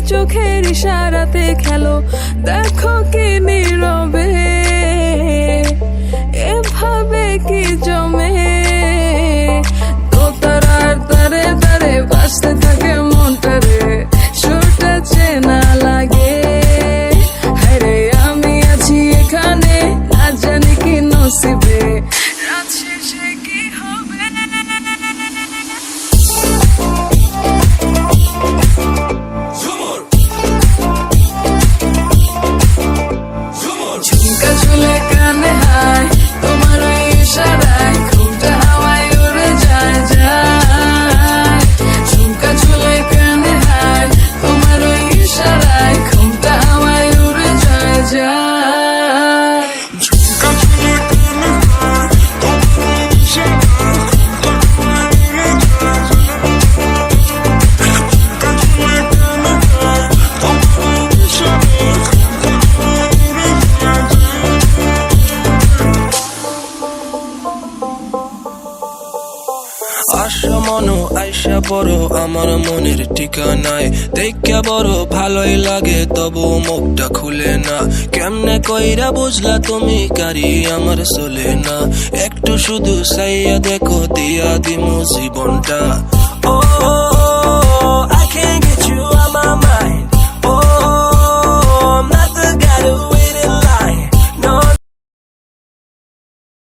চোখের ইশারাতে খেলো, দেখো কি নীরবে এভাবে কি জমে। দোতারার তারে তারে বাজতে থাকে মনটা রে, সুরটা চেনা লাগে। হায়রে আমি আছি এখানে, না জানি কি নসিবে, রাত শেষে কি হবে। ঝুমকা ঝুলে কানে হায়, তোমার ওই ইশারায় ঘুমটা হাওয়ায় উড়ে যায় যায়। ঝুমকা ঝুলে কানে হায়, তোমার ওই ইশারায় ঘুমটা হাওয়ায় উড়ে যায় যায়। ঝুমকা ঝুলে কানে হায়, তোমার ওই ইশারায় ঘুমটা হাওয়ায় উড়ে যায় যায়। ঝুমকা ঝুলে কানে হায়, তোমার ওই ইশারায় ঘুমটা হাওয়ায় উড়ে যায় যায়। আশা মনো আইসা বড় আমার মনের ঠিকানায়, দেখা বড় ভালোই লাগে তবু মুখটা খুলে না। কেমনে কইরা বুঝলা তুমি কারি আমার চলে না, একটু শুধু চাইয়া দেখো দিয়া দিমু জীবনটা। I can't get you out my mind. Oh, I'm not the guy who